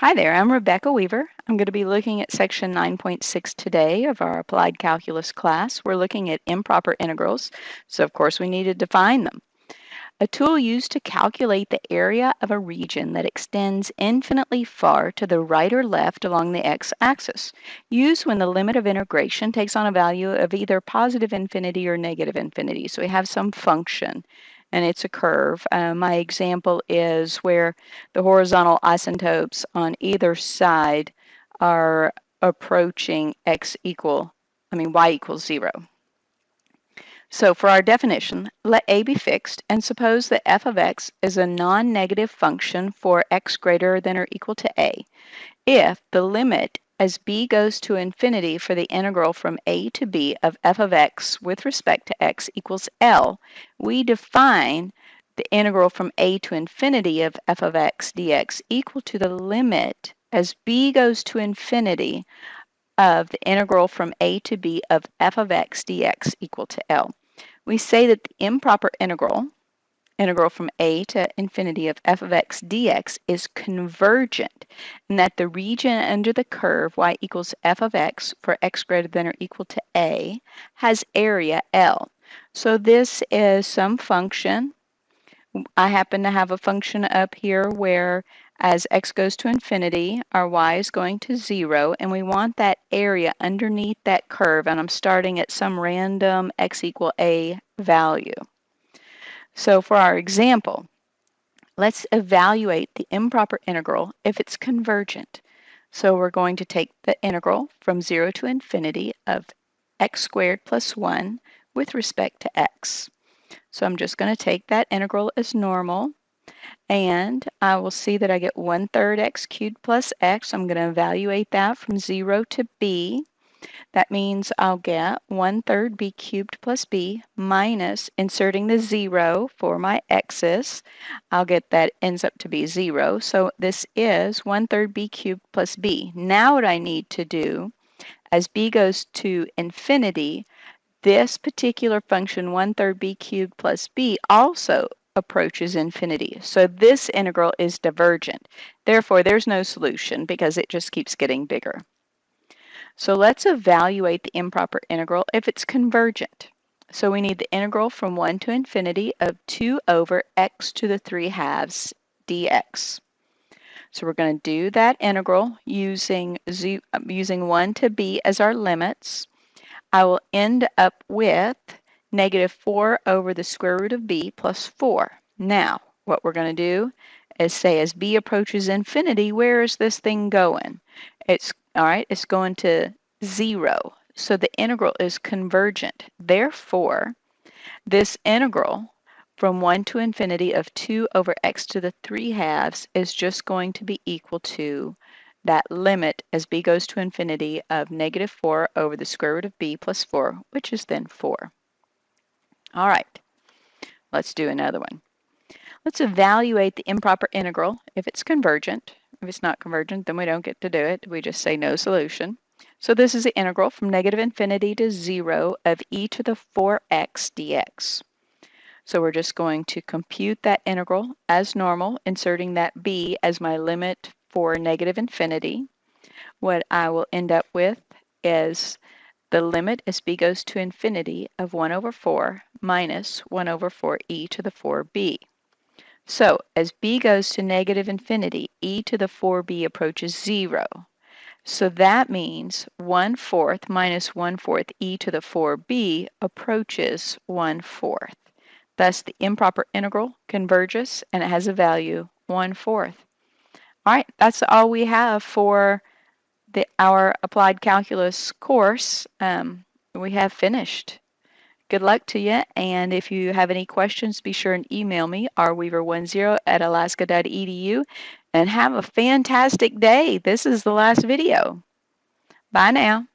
Hi there, I'm Rebecca Weaver. I'm going to be looking at section 9.6 today of our applied calculus class. We're looking at improper integrals, so of course we need to define them. A tool used to calculate the area of a region that extends infinitely far to the right or left along the x-axis, used when the limit of integration takes on a value of either positive infinity or negative infinity. So we have some function and it's a curve. My example is where the horizontal asymptotes on either side are approaching y equals 0. So for our definition, let a be fixed and suppose that f of x is a non-negative function for x greater than or equal to a. If the limit as b goes to infinity for the integral from a to b of f of x with respect to x equals L, we define the integral from a to infinity of f of x dx equal to the limit as b goes to infinity of the integral from a to b of f of x dx equal to L. We say that the improper integral from a to infinity of f of x dx is convergent, and that the region under the curve y equals f of x for x greater than or equal to a has area L. So this is some function. I happen to have a function up here where as x goes to infinity, our y is going to 0, and we want that area underneath that curve, and I'm starting at some random x equal a value. So for our example, let's evaluate the improper integral if it's convergent. So we're going to take the integral from 0 to infinity of x squared plus 1 with respect to x. So I'm just going to take that integral as normal, and I will see that I get 1/3 x cubed plus x. I'm going to evaluate that from 0 to b. That means I'll get 1/3 b cubed plus b minus, inserting the 0 for my x's, I'll get that ends up to be 0. So this is 1/3 b cubed plus b. Now what I need to do, as b goes to infinity, this particular function 1/3 b cubed plus b also approaches infinity. So this integral is divergent. Therefore, there's no solution because it just keeps getting bigger. So let's evaluate the improper integral if it's convergent. So we need the integral from 1 to infinity of 2 over x to the 3/2 dx. So we're going to do that integral using 1 to b as our limits. I will end up with -4 over the square root of b plus 4. Now, what we're going to do is say as b approaches infinity, where is this thing going? It's going to 0. So the integral is convergent. Therefore, this integral from 1 to infinity of 2 over x to the 3/2 is just going to be equal to that limit as b goes to infinity of -4 over the square root of b plus 4, which is then 4. All right, let's do another one. Let's evaluate the improper integral if it's convergent. If it's not convergent, then we don't get to do it. We just say no solution. So this is the integral from -infinity to 0 of e to the 4x dx. So we're just going to compute that integral as normal, inserting that b as my limit for -infinity. What I will end up with is the limit as b goes to infinity of 1 over 4 minus 1 over 4 e to the 4b. So as b goes to -infinity, e to the 4b approaches 0. So that means 1/4 minus 1/4 e to the 4b approaches 1/4. Thus the improper integral converges and it has a value 1/4. All right, that's all we have for our applied calculus course. We have finished. Good luck to you, and if you have any questions, be sure and email me, rweaver10@alaska.edu, and have a fantastic day. This is the last video. Bye now.